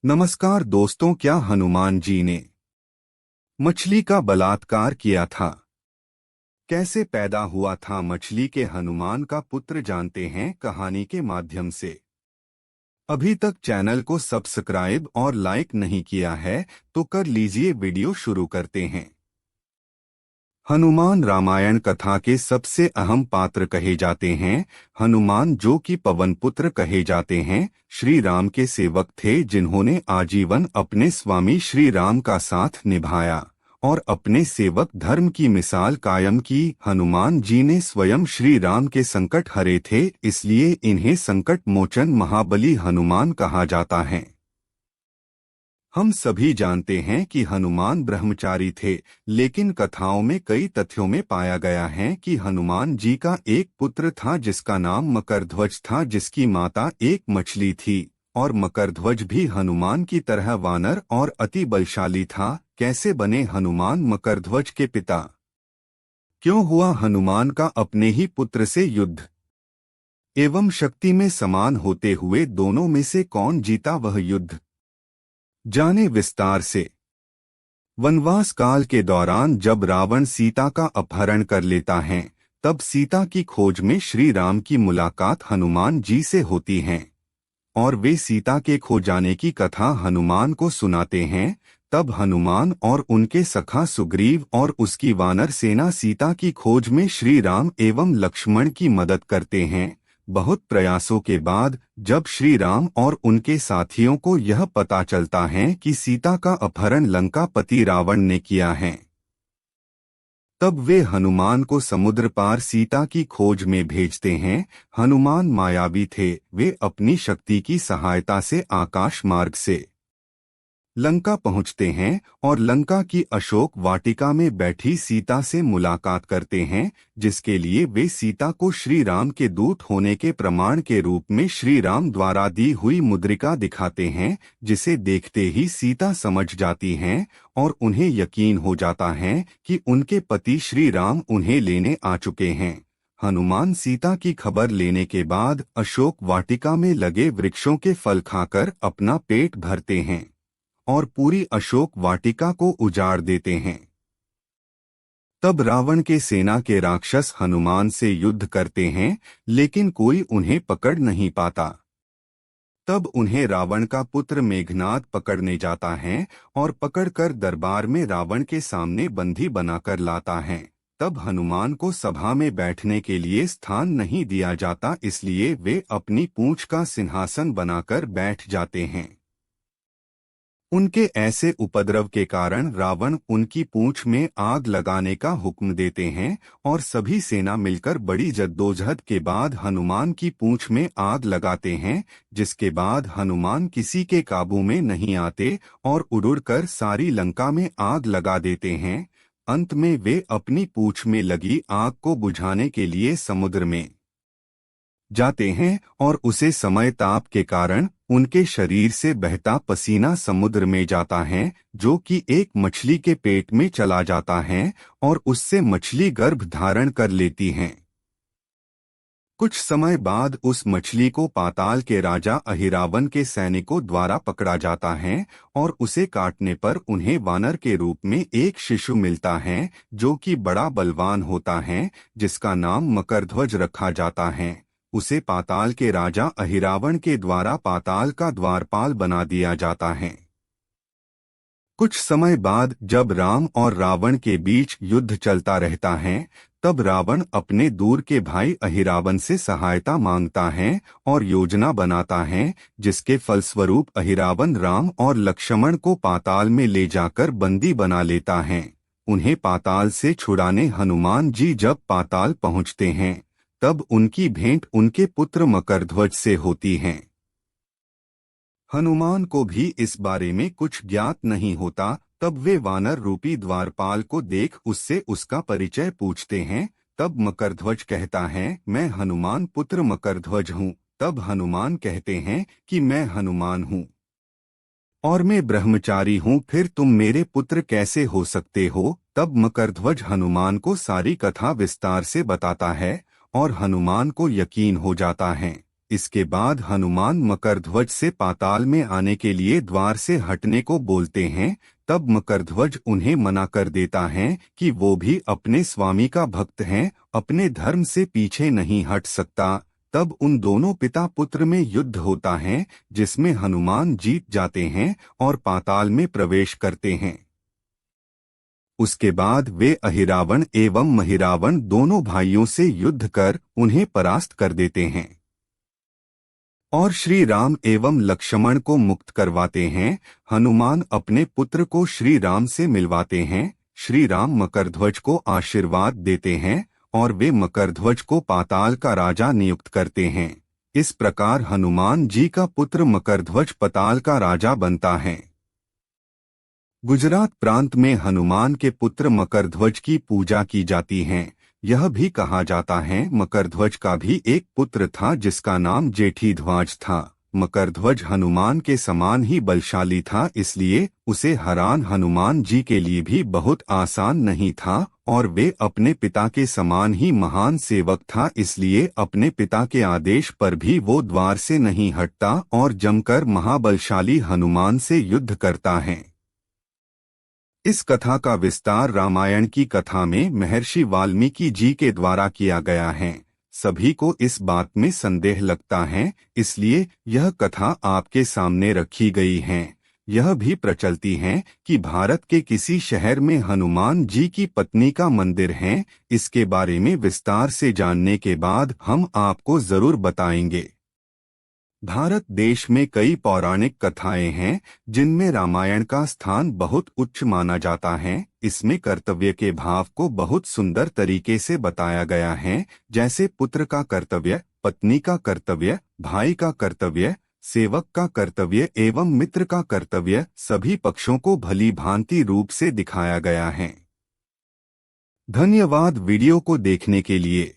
नमस्कार दोस्तों, क्या हनुमान जी ने मछली का बलात्कार किया था? कैसे पैदा हुआ था मछली के हनुमान का पुत्र, जानते हैं कहानी के माध्यम से। अभी तक चैनल को सब्सक्राइब और लाइक नहीं किया है तो कर लीजिए। वीडियो शुरू करते हैं। हनुमान रामायण कथा के सबसे अहम पात्र कहे जाते हैं। हनुमान, जो कि पवन पुत्र कहे जाते हैं, श्री राम के सेवक थे जिन्होंने आजीवन अपने स्वामी श्री राम का साथ निभाया और अपने सेवक धर्म की मिसाल कायम की। हनुमान जी ने स्वयं श्री राम के संकट हरे थे, इसलिए इन्हें संकट मोचन महाबली हनुमान कहा जाता है। हम सभी जानते हैं कि हनुमान ब्रह्मचारी थे, लेकिन कथाओं में कई तथ्यों में पाया गया है कि हनुमान जी का एक पुत्र था जिसका नाम मकरध्वज था, जिसकी माता एक मछली थी। और मकरध्वज भी हनुमान की तरह वानर और अति बलशाली था। कैसे बने हनुमान मकरध्वज के पिता? क्यों हुआ हनुमान का अपने ही पुत्र से युद्ध? एवं शक्ति में समान होते हुए दोनों में से कौन जीता वह युद्ध? जाने विस्तार से। वनवास काल के दौरान जब रावण सीता का अपहरण कर लेता है, तब सीता की खोज में श्री राम की मुलाकात हनुमान जी से होती है और वे सीता के खो जाने की कथा हनुमान को सुनाते हैं। तब हनुमान और उनके सखा सुग्रीव और उसकी वानर सेना सीता की खोज में श्री राम एवं लक्ष्मण की मदद करते हैं। बहुत प्रयासों के बाद जब श्री राम और उनके साथियों को यह पता चलता है कि सीता का अपहरण लंकापति रावण ने किया है, तब वे हनुमान को समुद्र पार सीता की खोज में भेजते हैं। हनुमान मायावी थे, वे अपनी शक्ति की सहायता से आकाश मार्ग से लंका पहुंचते हैं और लंका की अशोक वाटिका में बैठी सीता से मुलाकात करते हैं, जिसके लिए वे सीता को श्री राम के दूत होने के प्रमाण के रूप में श्री राम द्वारा दी हुई मुद्रिका दिखाते हैं, जिसे देखते ही सीता समझ जाती हैं और उन्हें यकीन हो जाता है कि उनके पति श्री राम उन्हें लेने आ चुके हैं। हनुमान सीता की खबर लेने के बाद अशोक वाटिका में लगे वृक्षों के फल खाकर अपना पेट भरते हैं और पूरी अशोक वाटिका को उजाड़ देते हैं। तब रावण के सेना के राक्षस हनुमान से युद्ध करते हैं, लेकिन कोई उन्हें पकड़ नहीं पाता। तब उन्हें रावण का पुत्र मेघनाद पकड़ने जाता है और पकड़कर दरबार में रावण के सामने बंदी बनाकर लाता है। तब हनुमान को सभा में बैठने के लिए स्थान नहीं दिया जाता, इसलिए वे अपनी पूंछ का सिंहासन बनाकर बैठ जाते हैं। उनके ऐसे उपद्रव के कारण रावण उनकी पूंछ में आग लगाने का हुक्म देते हैं और सभी सेना मिलकर बड़ी जद्दोजहद के बाद हनुमान की पूंछ में आग लगाते हैं, जिसके बाद हनुमान किसी के काबू में नहीं आते और उड़कर सारी लंका में आग लगा देते हैं। अंत में वे अपनी पूंछ में लगी आग को बुझाने के लिए समुद्र में जाते हैं और उसे समय ताप के कारण उनके शरीर से बहता पसीना समुद्र में जाता है, जो कि एक मछली के पेट में चला जाता है और उससे मछली गर्भ धारण कर लेती है। कुछ समय बाद उस मछली को पाताल के राजा अहिरावन के सैनिकों द्वारा पकड़ा जाता है और उसे काटने पर उन्हें वानर के रूप में एक शिशु मिलता है, जो कि बड़ा बलवान होता है, जिसका नाम मकरध्वज रखा जाता है। उसे पाताल के राजा अहिरावण के द्वारा पाताल का द्वारपाल बना दिया जाता है। कुछ समय बाद जब राम और रावण के बीच युद्ध चलता रहता है, तब रावण अपने दूर के भाई अहिरावण से सहायता मांगता है और योजना बनाता है, जिसके फलस्वरूप अहिरावण राम और लक्ष्मण को पाताल में ले जाकर बंदी बना लेता है। उन्हें पाताल से छुड़ाने हनुमान जी जब पाताल पहुंचते हैं, तब उनकी भेंट उनके पुत्र मकरध्वज से होती है। हनुमान को भी इस बारे में कुछ ज्ञात नहीं होता। तब वे वानर रूपी द्वारपाल को देख उससे उसका परिचय पूछते हैं। तब मकरध्वज कहता है, मैं हनुमान पुत्र मकरध्वज हूँ। तब हनुमान कहते हैं कि मैं हनुमान हूँ और मैं ब्रह्मचारी हूँ, फिर तुम मेरे पुत्र कैसे हो सकते हो? तब मकरध्वज हनुमान को सारी कथा विस्तार से बताता है और हनुमान को यकीन हो जाता है। इसके बाद हनुमान मकरध्वज से पाताल में आने के लिए द्वार से हटने को बोलते हैं। तब मकरध्वज उन्हें मना कर देता है कि वो भी अपने स्वामी का भक्त है, अपने धर्म से पीछे नहीं हट सकता। तब उन दोनों पिता पुत्र में युद्ध होता है, जिसमें हनुमान जीत जाते हैं और पाताल में प्रवेश करते हैं। उसके बाद वे अहिरावण एवं महिरावण दोनों भाइयों से युद्ध कर उन्हें परास्त कर देते हैं और श्री राम एवं लक्ष्मण को मुक्त करवाते हैं। हनुमान अपने पुत्र को श्री राम से मिलवाते हैं। श्री राम मकरध्वज को आशीर्वाद देते हैं और वे मकरध्वज को पाताल का राजा नियुक्त करते हैं। इस प्रकार हनुमान जी का पुत्र मकरध्वज पाताल का राजा बनता है। गुजरात प्रांत में हनुमान के पुत्र मकरध्वज की पूजा की जाती है। यह भी कहा जाता है मकरध्वज का भी एक पुत्र था जिसका नाम जेठीध्वज था। मकरध्वज हनुमान के समान ही बलशाली था, इसलिए उसे हरान हनुमान जी के लिए भी बहुत आसान नहीं था और वे अपने पिता के समान ही महान सेवक था, इसलिए अपने पिता के आदेश पर भी वो द्वार से नहीं हटता और जमकर महाबलशाली हनुमान से युद्ध करता है। इस कथा का विस्तार रामायण की कथा में महर्षि वाल्मीकि जी के द्वारा किया गया है। सभी को इस बात में संदेह लगता है, इसलिए यह कथा आपके सामने रखी गई है। यह भी प्रचलती है कि भारत के किसी शहर में हनुमान जी की पत्नी का मंदिर है। इसके बारे में विस्तार से जानने के बाद हम आपको जरूर बताएंगे। भारत देश में कई पौराणिक कथाएं हैं जिनमें रामायण का स्थान बहुत उच्च माना जाता है। इसमें कर्तव्य के भाव को बहुत सुंदर तरीके से बताया गया है, जैसे पुत्र का कर्तव्य, पत्नी का कर्तव्य, भाई का कर्तव्य, सेवक का कर्तव्य एवं मित्र का कर्तव्य, सभी पक्षों को भली भांति रूप से दिखाया गया है। धन्यवाद वीडियो को देखने के लिए।